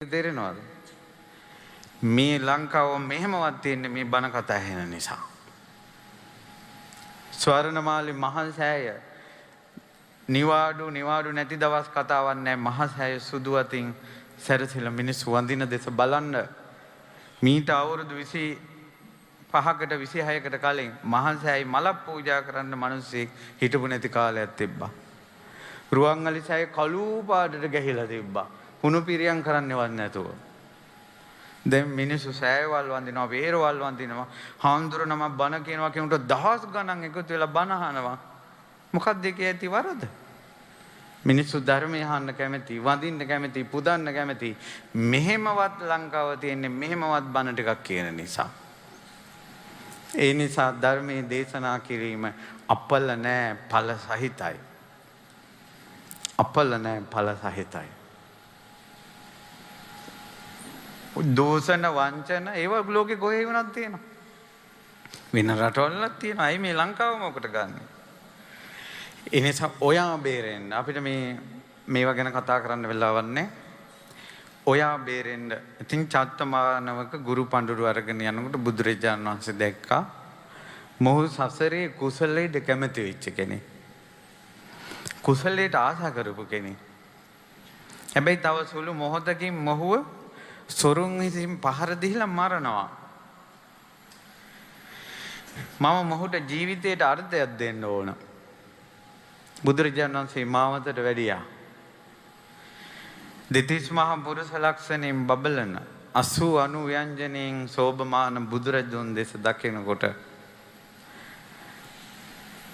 තේරෙනවද? මේ ලංකාව මෙහෙමවත් තියෙන්නේ මේ බණ කතා ඇහෙන නිසා. ස්වර්ණමාලි මහසෑය නිවාඩු නැති දවස් කතාවක් නැහැ. මහසෑය සුදු අතින් සැරසිලා මිනිස්සු වඳින දෙස බලන්න. මීට අවුරුදු 25කට 26කට කලින් මහසෑයි මල පූජා කරන්න මිනිස්සෙක් හිටපු නැති කාලයක් තිබ්බා. රුවන්වැලි සෑය කළු පාටට ගහිලා තිබ්බා. කුණු පිරියම් කරන්නවත් නැතුව. දැන් මිනිස්සු සෑයවල් වඳිනවා, වේරවල් වඳිනවා. හාමුදුරනම බණ කියනවා කියනට දහස් ගණන් එකතු වෙලා බණ අහනවා. මොකක්ද ඒකේ ඇති වරද? මිනිස්සු ධර්මය අහන්න කැමති, වඳින්න කැමති, පුදන්න කැමති. මෙහෙමවත් ලංකාව තියෙන්නේ මෙහෙමවත් බණ ටිකක් කියන නිසා. ඒ නිසා ධර්මයේ දේශනා කිරීම අපල නෑ ඵල සහිතයි. අපල නෑ ඵල සහිතයි. දෝෂණ වංචන ඒවා ලෝකේ කොහේ වුණත් තියෙනවා. වෙන රටවලත් තියෙනවා. අයි මේ ලංකාව මොකට ගන්නෙ? ඒ නිසා ඔයා බේරෙන්න අපිට මේවා ගැන කතා කරන්න වෙලාවක් නැහැ. ඔයා බේරෙන්න. ඉතින් චත්තමානවක ගුරු පඬුරු අරගෙන යනකොට බුදුරජාණන් වහන්සේ දැක්කා මොහු සසරේ කුසලයට කැමති වෙච්ච කෙනෙක්. කුසලයට ආශා කරපු කෙනෙක්. හැබැයි තව සුළු මොහොතකින් මොහුව සොරුන් විසින් පහර දීලා මරනවා. මම මොහුට ජීවිතයට අර්ථයක් දෙන්න ඕන. බුදුරජාණන් වහන්සේ මාවතට වැඩියා. දෙතිස් මහා පුරුෂ ලක්ෂණයෙන් බබලන 80 ව්‍යංජනයෙන් සෝභමාන බුදුරජුන් දෙස දකිනකොට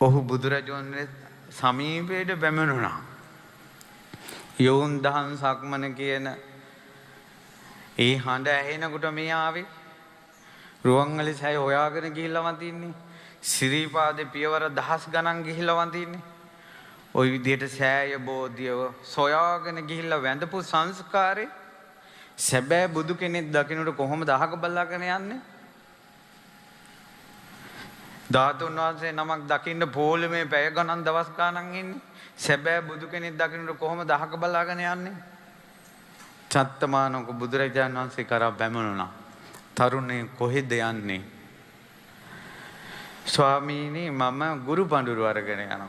ඔහු බුදුරජුන් සමීපයට පැමිණුණා. යෝන් දහන් සක්මන කියන ඒ හඬ ඇහෙනකොට මේ ආවේ රුවන්වැලි සෑය හොයාගෙන ගිහිල්ලා වඳින්නේ. සිරිපාදේ පියවර දහස් ගණන් ගිහිල්ලා වඳින්නේ. ওই විදිහට සෑය බෝධියව සොයාගෙන ගිහිල්ලා වැඳපු සංස්කාරේ සැබෑ බුදු කෙනෙක් දකින්නට කොහොමද අහක බලාගෙන යන්නේ? ධාතුන් වහන්සේ නමක් දකින්න පොළොමේ පැය ගණන් දවස් ගණන් ඉන්නේ. සැබෑ බුදු කෙනෙක් දකින්නට කොහොමද අහක බලාගෙන යන්නේ? චත්තමානක බුදුරජාණන් වහන්සේ කරා බැමණුණා. තරුණේ කොහෙද යන්නේ? ස්වාමීනි මම ගුරු පඬුරු අරගෙන යනවා.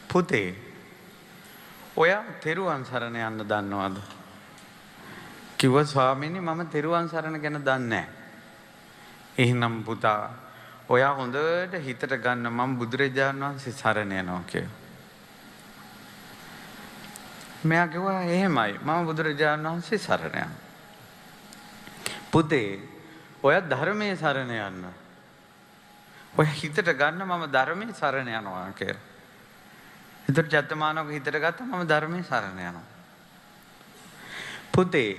පුතේ ඔයා තෙරුවන් සරණ යන්න දන්නවද? කිව්වා ස්වාමීනි මම තෙරුවන් සරණ ගැන දන්නේ නැහැ. එහෙනම් පුතා ඔයා හොඳට හිතට ගන්න මම බුදුරජාණන් වහන්සේ සරණ යනවා කියලා. මෙයා කිව්වා එහෙමයි මම බුදුරජාණන් වහන්සේ සරණ යනවා. පුතේ ඔය ධර්මයේ සරණ යන්න. ඔය හිතට ගන්න මම ධර්මයේ සරණ යනවා කියලා. හිතට චත්තමානක හිතට ගත්තා මම ධර්මයේ සරණ යනවා. පුතේ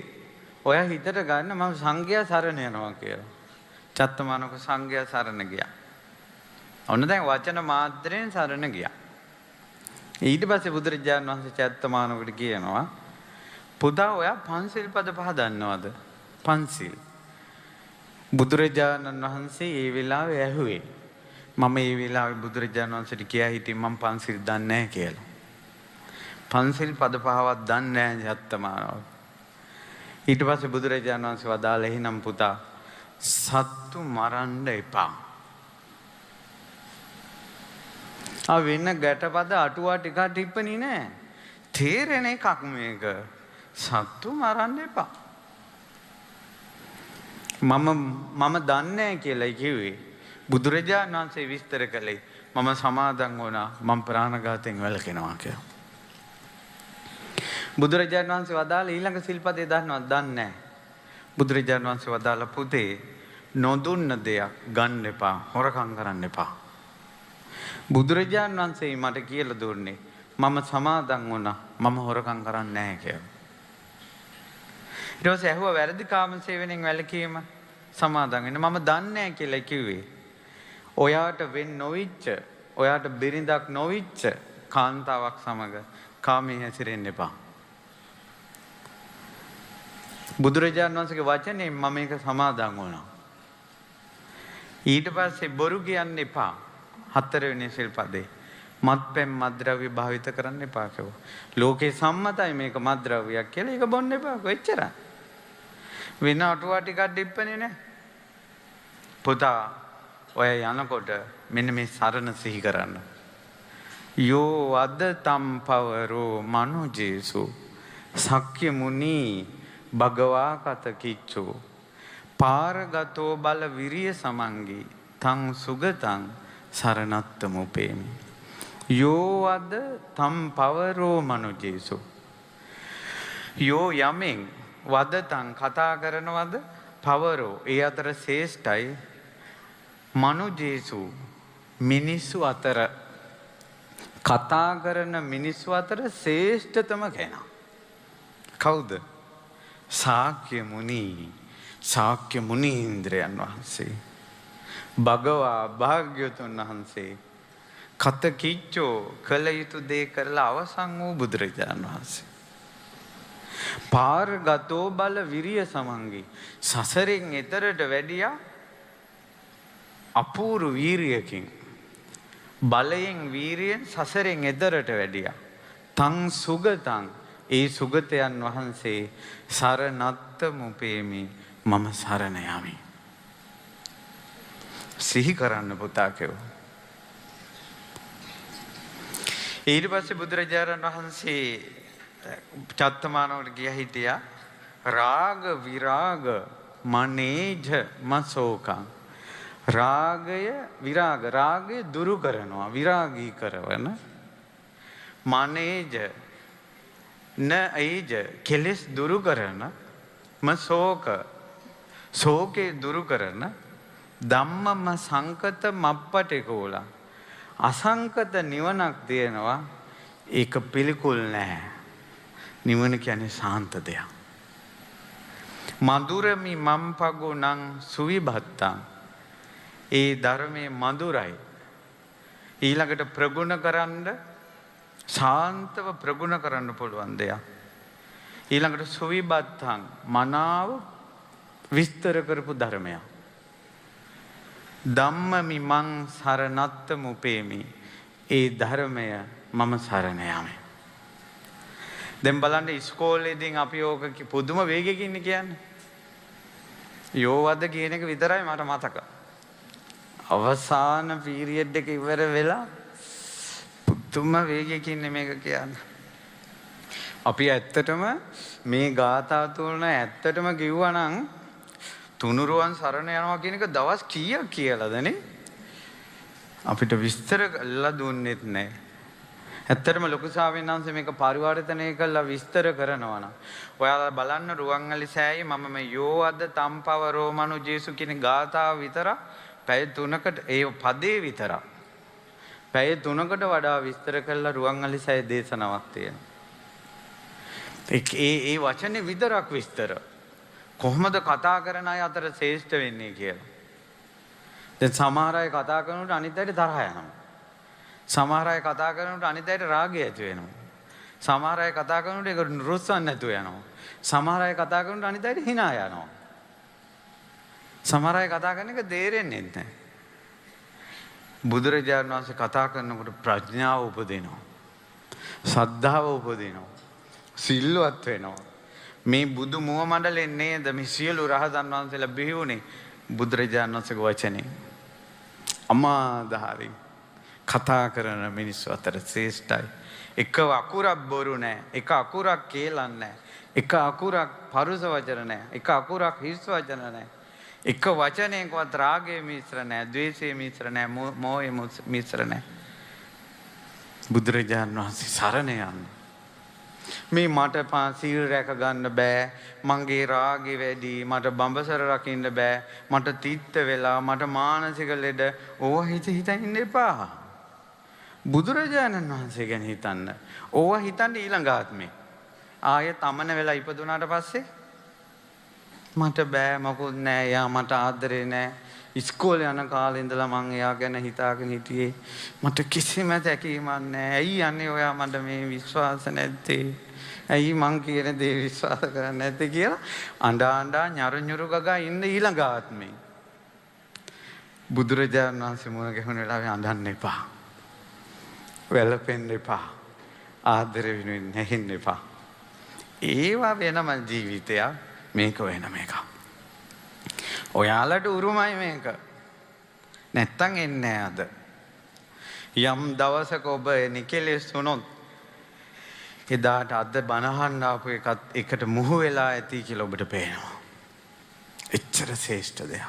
ඔය හිතට ගන්න මම සංඝයා සරණ යනවා කියලා. චත්තමානක සංඝයා සරණ ගියා. ඔන්න දැන් වචන මාත්‍රයෙන් සරණ ගියා. ඊට පස්සේ බුදුරජාණන් වහන්සේ චත්තමානකට කියනවා පුතා ඔයා පන්සිල් පද පහ දන්නවද? පන්සිල්. බුදුරජාණන් වහන්සේ ඒ වෙලාවේ ඇහුවේ මම ඒ වෙලාවේ බුදුරජාණන් වහන්සේට කියා හිටියේ මම පන්සිල් දන්නේ නැහැ කියලා. පන්සිල් පද පහවත් දන්නේ නැහැ චත්තමානව. ඊට පස්සේ බුදුරජාණන් වහන්සේ වදාළ එහෙනම් පුතා සත්තු මරන්න එපා. වෙන ගැටපද අටුවා ටිකක් ටිප්පණි නෑ. තේරෙන එකක් මේක. සත්තු මරන්න එපා. මම දන්නේ කියලායි කිව්වේ. බුදුරජාණන් වහන්සේ විස්තර කළේ මම සමාදන් වුණා මම ප්‍රාණඝාතයෙන් වැළකෙනවා කියලා. බුදුරජාණන් වහන්සේ වදාළ ඊළඟ සිල්පදේ දන්නවද? දන්නේ නැහැ. බුදුරජාණන් වහන්සේ වදාළ පුතේ නොදුන්න දෙයක් ගන්න එපා, හොරකම් කරන්න එපා. බුදුරජාණන් වහන්සේ මට කියලා දුන්නේ මම සමාදන් වුණා මම හොරකම් කරන්නේ නැහැ කියලා. ඊට පස්සේ ඇහුවා වැරදි කාම සේවනයෙන් වැළකීම සමාදන් වෙන්න. මම දන්නේ නැහැ කියලා කිව්වේ. ඔයාට වෙන් නොවිච්ච, ඔයාට බිරිඳක් නොවිච්ච කාන්තාවක් සමග කාමයේ හැසිරෙන්න එපා. බුදුරජාණන් වහන්සේගේ වචනේ මම මේක සමාදන් වුණා. ඊට පස්සේ බොරු කියන්න එපා. 4 වෙනි සිල්පදේ මත්පැන් මත්ද්‍රව්‍ය භාවිත කරන්න එපා කිව්වා. ලෝකේ සම්මතයි මේක මත්ද්‍රව්‍යයක් කියලා. ඒක බොන්න එපා. කොච්චරයි. වෙන අටුවා ටිකක් දිප්පනේ නැහැ. පුතා ඔය යනකොට මෙන්න මේ සරණ සිහි කරන්න. යෝ අද තම්පවරෝ මනුජේසු සක්්‍ය මුනි භගවා කත කිච්චෝ පාරගතෝ බල විරිය සමංගී තං සුගතං සරණත්තමුපේමි. යෝ අද තම්පවරෝ මනුජේසු යෝ යමෙන් වදතං කතා කරනවද පවරෝ ඒ අතර ශ්‍රේෂ්ඨයි මනුජේසු මිනිස්සු අතර කතා කරන මිනිස්සු අතර ශ්‍රේෂ්ඨතම කෙනා කවුද? ශාක්‍ය මුනීන්ද්‍රයන් වහන්සේ භගවා භාග්‍යවතුන් වහන්සේ කත කිච්චෝ කළ යුතු දේ කරලා අවසන් වූ බුදුරජාණන් වහන්සේ පාරගතෝ බල විරිය සමංගී සසරෙන් එතරට වැඩියා අපූර්ව වීරියකින් බලයෙන් වීරියෙන් සසරෙන් එතරට වැඩියා තං සුගතං ඒ සුගතයන් වහන්සේ සරණත්ත මුපේමි මම සරණ යමි. සිහි කරන්න පුතා කිව්වා. ඊට පස්සේ බුදුරජාණන් වහන්සේ චත්තමානවට ගියා හිටියා රාග විරාග මනේජ මසෝකං රාගය විරාග රාගය දුරු කරනවා විරාගී කරවන මනේජ න ඒජ කෙලෙස් දුරු කරන මසෝක සෝකේ දුරු කරන ධම්මම සංකත මප්පටේකෝලා අසංකත නිවනක් තියෙනවා ඒක පිළිකුල් නැහැ. නිවන කියන්නේ ශාන්ත දෙයක්. මధుරමි මම්පගුණං සුවිභත්තං ඒ ධර්මයේ මధుරයි. ඊළඟට ප්‍රගුණ කරන්න ශාන්තව ප්‍රගුණ කරන්න පුළුවන් දෙයක්. ඊළඟට සුවිභත්තං මනාව විස්තර කරපු ධර්මයක්. ධම්මමි මං සරණත්ත මුපේමි ඒ ධර්මය මම සරණ යමි. දැන් බලන්න ඉස්කෝලේදී අපි ඕක පුදුම වේගයකින් කියන්නේ. යෝවද කියන එක විතරයි මට මතක. අවසාන පීරියඩ් එක ඉවර වෙලා පුදුම වේගයකින් මේක කියන්නේ. අපි ඇත්තටම මේ ගාථා තුන ඇත්තටම කිව්වා නම් තුනුරුවන් සරණ යනවා කියන එක දවස් කීයක් කියලාද නේ? අපිට විස්තර කළා දුන්නෙත් නැහැ. ඇත්තටම ලොකු ස්වාමීන් වහන්සේ මේක පරිවර්තනය කළා විස්තර කරනවා නම් ඔයාලා බලන්න රුවන්වැලි සෑයේ මම මේ යෝ අද තම්පවරෝ මනුජේසු කියන ගාථාව විතර පැය 3කට ඒ පදේ විතර පැය 3කට වඩා විස්තර කළා රුවන්වැලි සෑයේ දේශනාවක් තියෙනවා. ඒ වචනේ විතරක් විස්තර කොහොමද කතා කරන අය අතර ශ්‍රේෂ්ඨ වෙන්නේ කියලා. දැන් සමහර අය කතා කරනකොට අනිත් අයට තරහ යනවා. සමහර අය කතා කරනකොට අනිත් අයට රාගය ඇති වෙනවා. සමහර අය කතා කරනකොට ඒක රුස්සන්න නැතුව යනවා. සමහර අය කතා කරනකොට අනිත් අයට hina යනවා. සමහර අය කතා කරන එක තේරෙන්නේ නැහැ. බුදුරජාණන් වහන්සේ කතා කරනකොට ප්‍රඥාව උපදිනවා. ශ්‍රද්ධාව උපදිනවා. සිල්වත් වෙනවා. මේ බුදු මුව මණ්ඩලෙන් නේද මේ සියලු රහතන් වහන්සේලා බිහි වුණේ බුදුරජාණන් වහන්සේගේ වචනේ. අමාදහරි කතා කරන මිනිස්සු අතර ශ්‍රේෂ්ඨයි. එක අකුරක් බොරු නැහැ. එක අකුරක් කේලම් නැහැ. එක අකුරක් පරුස වචන නැහැ. එක අකුරක් හිස් වචන නැහැ. එක වචනයකවත් රාගයේ මිශ්‍ර නැහැ. ද්වේෂයේ මිශ්‍ර නැහැ. මෝහයේ මිශ්‍ර නැහැ. බුදුරජාණන් වහන්සේ සරණ යන්නේ. මේ මට සීල් රැක ගන්න බෑ මගේ රාගේ වැඩි මට බඹසර රකින්න බෑ මට තිත්ත වෙලා මට මානසික ලෙඩ ඕවා හිතින් එපා. බුදුරජාණන් වහන්සේ ගැන හිතන්න. ඕවා හිතන්න ඊළඟ ආත්මේ. ආයෙත් අමන වෙලා ඉපදුනාට පස්සේ මට බෑ මොකුත් නෑ යා මට ආදරේ නෑ. ඉස්කෝලේ යන කාලේ ඉඳලා මං එයා ගැන හිතාගෙන හිටියේ මට කිසිම තැකීමක් නෑ. ඇයි යන්නේ ඔයා මට මේ විශ්වාස නැත්තේ? ඇයි මං කියන දේ විශ්වාස කරන්නේ නැත්තේ කියලා අඬා ñරු ගගා ඉන්න ඊළඟ ආත්මේ. බුදුරජාණන් වහන්සේ මුණ ගැහුණ වෙලාවේ අඬන්න එපා. වැළපෙන්න එපා. ආදර වෙනුවෙන් නැහින්න එපා. ඒවා වෙනම ජීවිතයක්, මේක වෙනම එකක්. ඔයාලට උරුමයි මේක. නැත්තම් එන්නේ අද. යම් දවසක ඔබ නිකලෙස් වුණොත් එදාට අද බනහන්න ආපු එකත් එකට මුහු වෙලා ඇති කියලා ඔබට පේනවා. එච්චර ශ්‍රේෂ්ඨ දෙයක්.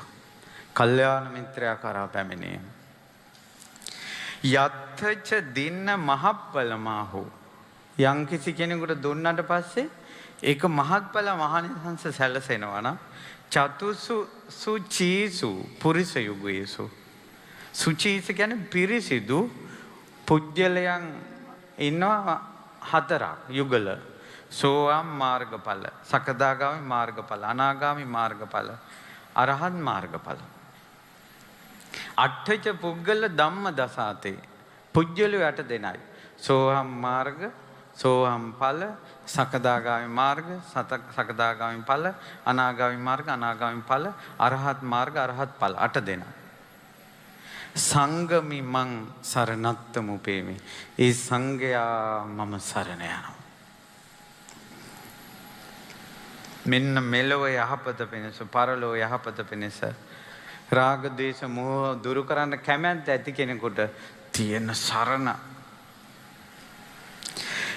කල්යාණ මිත්‍රයා කරා පැමිණීම. යත්තච දින්න මහප්පලමාහු. යම් කිසි කෙනෙකුට දුන්නට පස්සේ ඒක මහත්ඵල මහානිසංස සැලසෙනවා නම් චතුසු සුචීසු පුරිස යුගයේසු. සුචීස කියන්නේ පිරිසිදු පුජ්‍යලයන් ඉන්නවා 4ක් යුගල. සෝවාන් මාර්ගඵල, සකදාගාමි මාර්ගඵල, අනාගාමි මාර්ගඵල, අරහත් මාර්ගඵල. අට්ඨච පුද්ගල ධම්ම දසාතේ. පුජ්‍යලු 8 දෙනයි. සෝවාන් මාර්ග, සෝවාන් ඵල, සකදාගාමි මාර්ග, සකදාගාමි ඵල, අනාගාමි මාර්ග, අනාගාමි ඵල, අරහත් මාර්ග, අරහත් ඵල 8 දෙනා. සංගමි මං සරණත්තම උපේමි. ඒ සංඝයා මම සරණ යනවා. මෙන්න මෙලොව යහපත පිණිස, පරලොව යහපත පිණිස රාග දේශ මොහ දුරු කරන්න කැමැත්ත ඇති කෙනෙකුට තියෙන සරණ.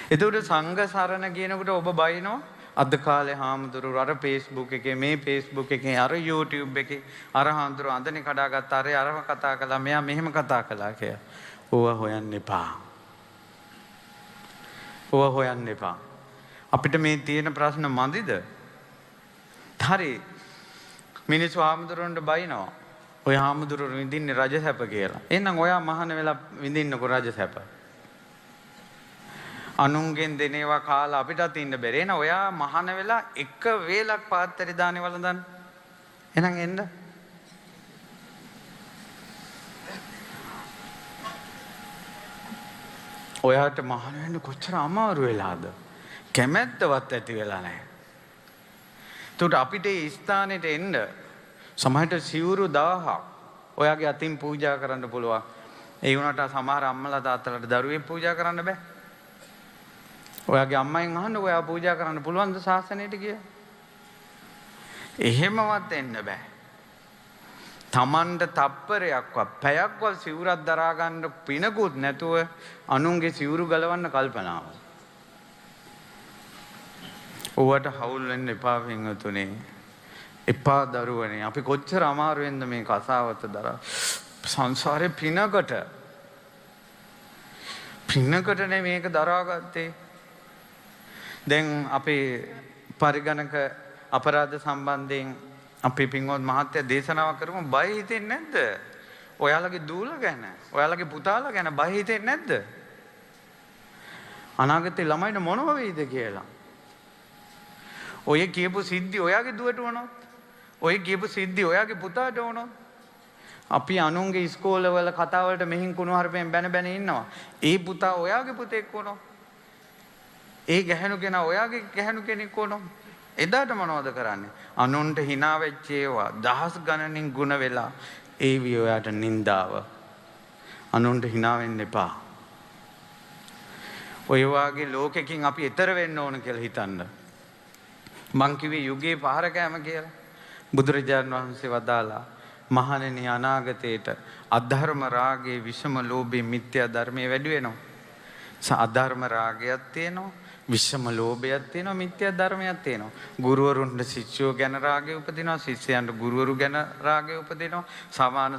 එතකොට සංඝ සරණ කියනකොට ඔබ බයිනවා අද කාලේ හාමුදුරුවෝ අර Facebook එකේ, මේ Facebook එකේ, අර YouTube එකේ අර හාමුදුරුවෝ අඳනේ කඩාගත්ත අරව කතා කළා, මෙයා මෙහෙම කතා කළා කියලා. ඕවා හොයන්න එපා. ඕවා හොයන්න එපා. අපිට මේ තියෙන ප්‍රශ්න මදිද? හරි. මිනිස්සු හාමුදුරුවන්ට බයිනවා. ඔය හාමුදුරුවෝ විඳින්නේ රජසැප කියලා. එහෙනම් ඔයා මහාන වෙලා විඳින්නකො රජසැප. අනුන්ගෙන් දෙනේවා කාලා අපිටත් ඉන්න බැරි. එහෙනම් ඔයා මහාන වෙලා එක වේලක් පාත්තරි දානේ වළඳන්න. එහෙනම් එන්න. ඔයාට මහාන වෙන්න කොච්චර අමාරු වෙලාද? කැමැත්තවත් ඇති වෙලා නැහැ. ඒකට අපිට ඒ ස්ථානෙට එන්න සමහරට සිවුරු 1000ක් ඔයාගේ අතින් පූජා කරන්න පුළුවන්. ඒ වුණාට සමහර අම්මලා තාත්තලාට දරුවෙක් පූජා කරන්න බෑ. ඔයාගේ අම්මෙන් අහන්න ඔයා පූජා කරන්න පුළුවන්ද ශාසනයට කියලා? එහෙමවත් එන්න බෑ. Tamanට තප්පරයක්වත් පැයක්වත් සිවුරක් දරා ගන්න පිනකුත් නැතුව අනුන්ගේ සිවුරු ගලවන්න කල්පනාව. ඔවට හවුල් වෙන්න එපා පින්වතුනේ. එපා දරුවනේ. අපි කොච්චර අමාරුවෙන්ද මේ කසාවත දරා සංසාරේ පිනකටනේ මේක දරාගත්තේ. දැන් අපේ පරිගණක අපරාධ සම්බන්ධයෙන් අපි පින්වත් මහත්තයා දේශනාවක් කරමු. බය හිතෙන්නේ නැද්ද? ඔයාලගේ දූල ගැන, ඔයාලගේ පුතාලා ගැන බය හිතෙන්නේ නැද්ද? අනාගතේ ළමයිට මොනව වෙයිද කියලා. ඔය කියපු සිද්ධි ඔයාගේ දුවට වුණොත්, ඔය කියපු සිද්ධි ඔයාගේ පුතාට වුණොත්, අපි අනුන්ගේ ඉස්කෝලවල කතා වලට මෙහින් කුණුහරුපෙන් බැන බැන ඉන්නවා. ඒ පුතා ඔයාගේ පුතෙක් වුණොත්, ඒ ගැහණු කෙනා ඔයාගේ ගැහණු කෙනෙක් වුණොත්, එදාට මොනවද කරන්නේ? අනුන්ට hina වෙච්ච ඒවා දහස් ගණනින් ಗುಣ වෙලා ඒවි ඔයාට නින්දාව. අනුන්ට hina වෙන්න එපා. ඔය වාගේ ලෝකෙකින් අපි ඈතර වෙන්න ඕන කියලා හිතන්න. මං කිව්වේ යුගයේ පහර කෑම කියලා. බුදුරජාණන් වහන්සේ වදාලා මහණෙනි අනාගතේට අධර්ම රාගයේ විෂම ලෝභයේ මිත්‍යා ධර්මයේ වැඩි වෙනවා. අධර්ම රාගයක් තියෙනවා, විෂම ලෝභයක් තියෙනවා, මිත්‍යා ධර්මයක් තියෙනවා. ගුරුවරුන්ට ශිෂ්‍යයෝ ගැන රාගය උපදිනවා, ශිෂ්‍යයන්ට ගුරුවරු ගැන රාගය උපදිනවා,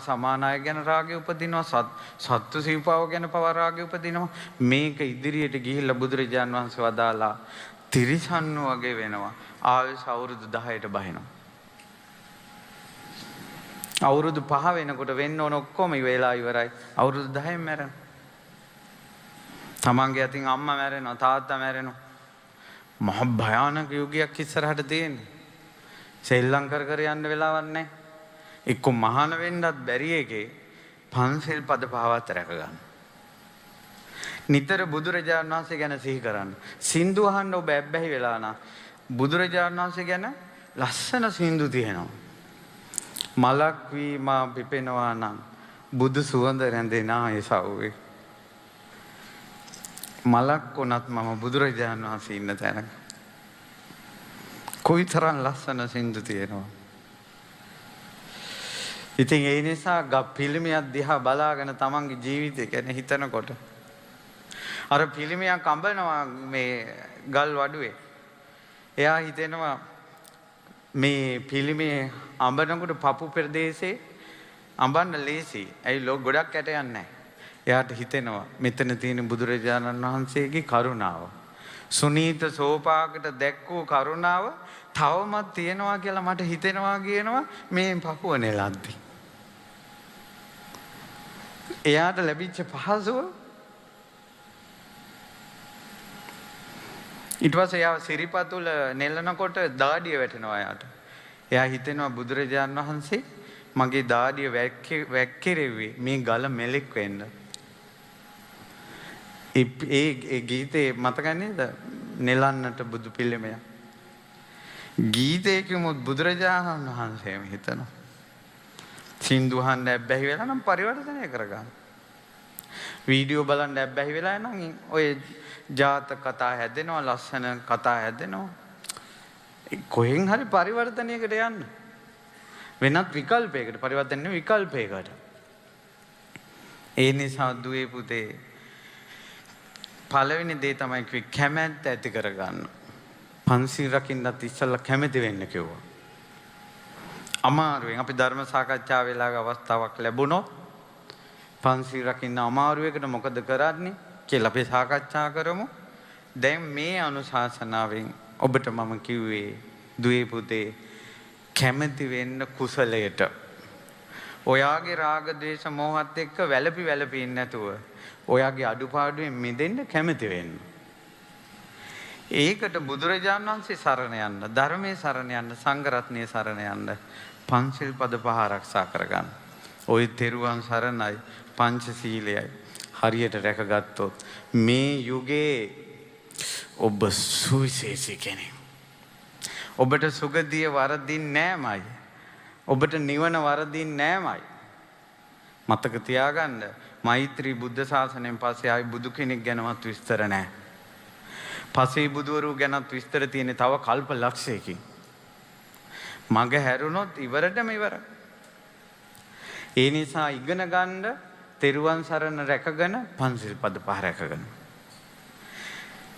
සමාන අය ගැන රාගය උපදිනවා, සත්තු සිව්පාව ගැන පවා රාගය උපදිනවා. මේක ඉදිරියට ගිහිල්ලා බුදුරජාණන් වහන්සේ වදාලා තිරිසන්නු වගේ වෙනවා. ආයුෂ අවුරුදු 10ට බහිනවා. අවුරුදු 5 වෙනකොට වෙන්න ඕන ඔක්කොම වෙලා ඉවරයි. අවුරුදු 10න් මැරෙනවා. තමන්ගේ අතින් අම්මා මැරෙනවා, තාත්තා මැරෙනවා. මහ භයානක යුගයක් ඉස්සරහට තියෙන්නේ. සෙල්ලම් කර කර යන්න වෙලාවක් නැහැ. එක්ක මහාන වෙන්නත් බැරි එකේ පන්සල් පද පහවත් රැක ගන්න. නිතර බුදුරජාණන් වහන්සේ ගැන සිහි කරන්න. සින්දු අහන්න ඔබ ඇබ්බැහි වෙලා නම් බුදුරජාණන් වහන්සේ ගැන ලස්සන සින්දු තියෙනවා. මලක් වී මා පිපෙනවා නම් බුදු සුවඳ රැඳෙනා ඒ සව්වේ. මලක් වුණත් මම බුදුරජාණන් වහන්සේ ඉන්න තැනක. කොයිතරම් ලස්සන සින්දු තියෙනවා. ඉතින් ඒ නිසා පිළිමයක් දිහා බලාගෙන තමන්ගේ ජීවිතය ගැන හිතනකොට අර පිළිමයක් අඹනවා මේ ගල් වඩුවේ. එයා හිතෙනවා මේ පිළිමේ අඹනකොට පපු ප්‍රදේශේ අඹන්න ලේසි. ඇයි ගොඩක් යට යන්නේ නැහැ. එයාට හිතෙනවා මෙතන තියෙන බුදුරජාණන් වහන්සේගේ කරුණාව. සුනීත සෝපාකට දැක්වූ කරුණාව තවමත් තියෙනවා කියලා මට හිතෙනවා කියනවා මේ පපුව නෙලද්දි. එයාට ලැබිච්ච පහසුව ඊට පස්සේ එයා සිරිපතුල නෙලනකොට දාඩිය වැටෙනවා එයාට. එයා හිතෙනවා බුදුරජාණන් වහන්සේ මගේ දාඩිය වැක්කිරෙව්වේ මේ ගල මෙලෙක් වෙන්න. ඒ ගීතේ මතකයි නේද? නෙලන්නට බුදු පිළිමය. ගීතේකෙමුත් බුදුරජාණන් වහන්සේම හිතනවා. සින්දු අහන්න ඇබ්බැහි වෙලා නම් පරිවර්තනය කරගන්න. වීඩියෝ බලන්න ඇබ්බැහි වෙලා නම් ඔය ජාතක කතා හැදෙනවා, ලස්සන කතා හැදෙනවා. කොහෙන් හරි පරිවර්තනයකට යන්න. වෙනත් විකල්පයකට පරිවර්තන විකල්පයකට. ඒ නිසා දුවේ පුතේ පළවෙනි දේ තමයි කැමැත්ත ඇති කරගන්න. පන්සිල් රකින්නත් ඉස්සෙල්ලා කැමැති වෙන්න කිව්වා. අමාරුවෙන් අපි ධර්ම සාකච්ඡා වෙලාවක අවස්ථාවක් ලැබුණොත් පන්සිල් රකින්න අමාරුවකට මොකද කරන්නේ කියලා අපි සාකච්ඡා කරමු. දැන් මේ අනුශාසනාවෙන් ඔබට මම කිව්වේ දුවේ පුතේ කැමැති වෙන්න කුසලයට. ඔයාගේ රාග ද්වේෂ මෝහත් එක්ක වැළපි ඉන්නේ නැතුව ඔයාගේ අඩුපාඩුවෙන් මිදෙන්න කැමැති වෙන්න. ඒකට බුදුරජාණන් වහන්සේ සරණ යන්න, ධර්මයේ සරණ යන්න, සංඝ රත්නයේ සරණ යන්න, පංචශීල් පද පහ ආරක්ෂා කරගන්න. ওই තෙරුවන් සරණයි පංචශීලයයි හරියට රැකගත්තොත් මේ යුගයේ ඔබ සුවිශේෂී කෙනෙක්. ඔබට සුගතිය වරදින්නේ නෑමයි. ඔබට නිවන වරදින්නේ නෑමයි. මතක තියාගන්න මෛත්‍රී බුද්ධ ශාසනයෙන් පස්සේ ආයි බුදු කෙනෙක් ගැනවත් විස්තර නෑ. පසේ බුදුවරු ගැනත් විස්තර තියෙන්නේ තව කල්ප ලක්ෂයකින්. මග හැරුණොත් ඉවරටම ඉවර. ඒ නිසා ඉගෙන ගන්න තෙරුවන් සරණ රැකගෙන පන්සිල් පද පහ රැකගෙන.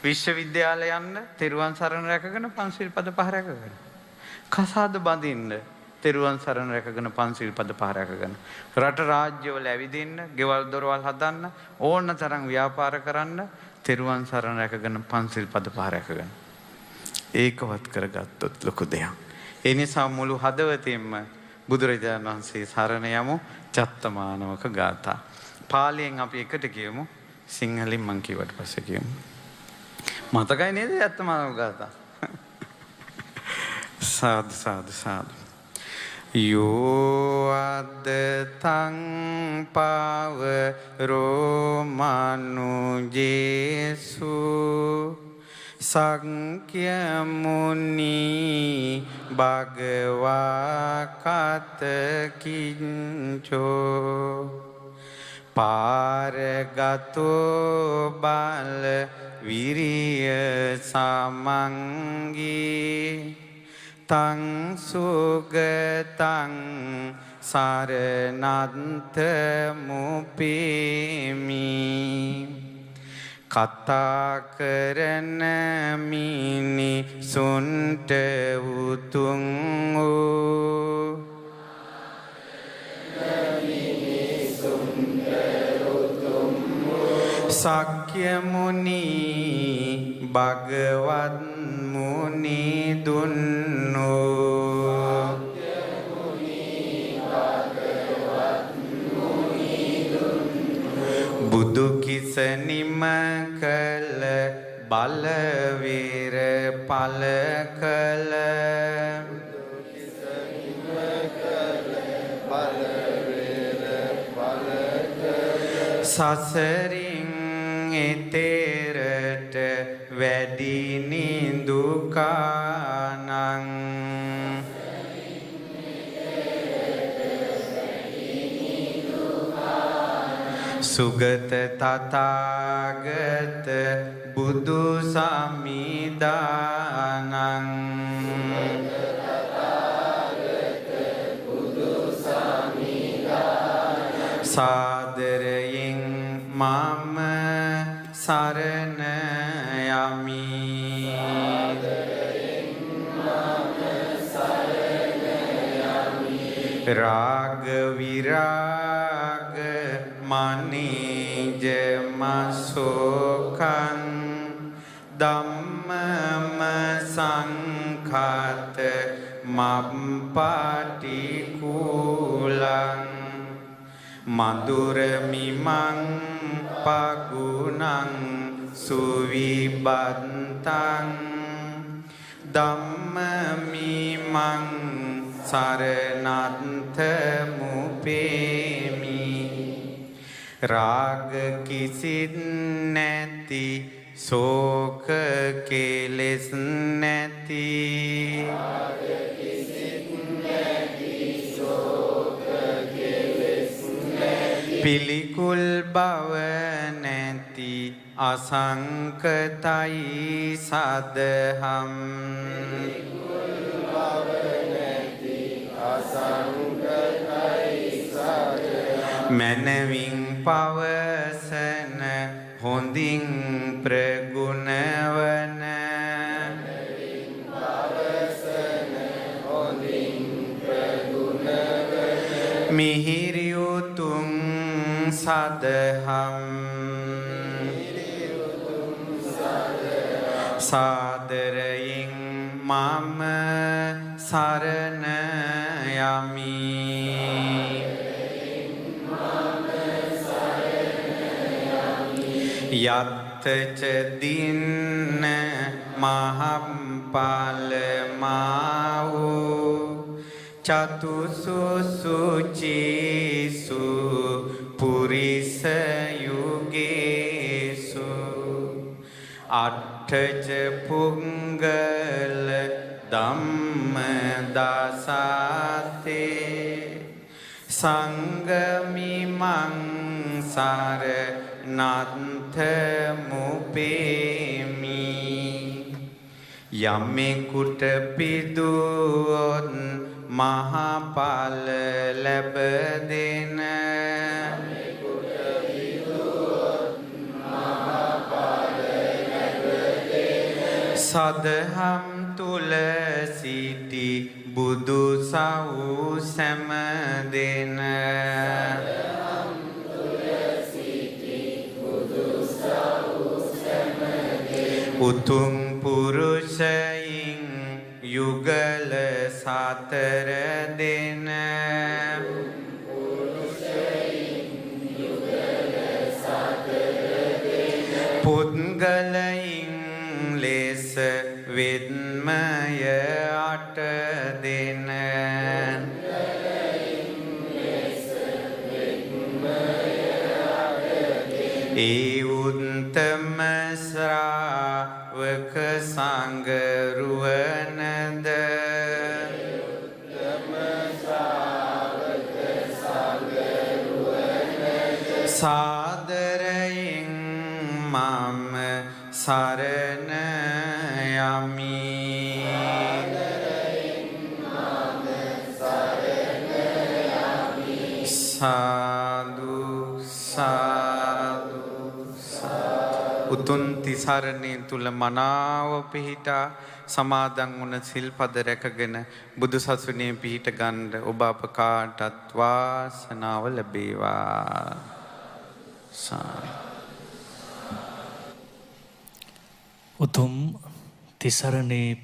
විශ්වවිද්‍යාලය යන්න තෙරුවන් සරණ රැකගෙන පන්සිල් පද පහ රැකගෙන. කසාද බඳින්න තෙරුවන් සරණ රැකගෙන පන්සිල් පද පහ රැකගෙන. රට රාජ්‍යවල ඇවිදින්න, ගෙවල් දොරවල් හදන්න, ඕන තරම් ව්‍යාපාර කරන්න තෙරුවන් සරණ රැකගෙන පන්සිල් පද පහ රැකගෙන. ඒකවත් කරගත්තොත් ලොකු දෙයක්. ඒ නිසා මුළු හදවතින්ම බුදුරජාණන් වහන්සේ සරණ යමු. චත්තමානවක ගාථා. පාලියෙන් අපි එකට කියමු. සිංහලෙන් මං කියවට පස්සේ කියමු. මතකයි නේද චත්තමානවක ගාථා? සාදු සාදු සාදු. යෝ අද්ද තං පාව රෝමනුජේසු සංඛ්‍ය මුනි භගවා කත කිංචෝ පාරගතෝ බල විරිය සමංගී තං සුගතං සරණන්ත මුපේමි කතා කරන මිනිසුන්ට උතුම් වූ සක්‍ය මුනි භගවත් මුනි දුන්නෝ බුදු කිසනිම කළ බලවීර පල කළ සසරින් එතෙරට වැඩි නිදුකානං සුගත තථාගත බුදු සමිදානං සාදරයෙන් මම සරණ යමි රාග විරාග මනීජ මසෝකං ධම්මම සංඛාත මප්පටිකූලං මధుරමිමං පගුණං සුවිබන්තං ධම්මමිමං සරණන්ත මුපේමි රාග කිසිත් නැති ශෝක කෙලෙස් නැති පිළිකුල් බව නැති අසංකතයි සදහම් මනවින් පවසන හොඳින් ප්‍රගුණවන මිහිරි උතුම් සදහම් සාදරයෙන් මම සරණ යමි යත්තච දින්න මහම්පල මාවෝ චතුසු සුචිසු පුරිස යුගේසු අට්ඨච පුංගල ධම්ම දාසතේ සංගමිමං සරණන්ත මුපේමි යමෙකුට පිදුවොත් මහඵල ලැබ දෙන සදහම් තුල සිටි බුදු සව් සැම දෙන උතුම් පුරුෂයින් යුගල සතර දෙන පුද්ගලයින් ලෙස විද්මය අට දෙන ඒ උත්තම ශ්‍රාවක සංගරුවනද සාදරයෙන් මම සරණ යමි සාදු සාදු උතුම් තිසරණේ තුල මනාව පිහිටා සමාදන් වුණ සිල්පද රැකගෙන බුදු සසුනේ පිහිට ගන්න ඔබ අප කාටත් වාසනාව ලැබේවා. උතුම් තිසරණේ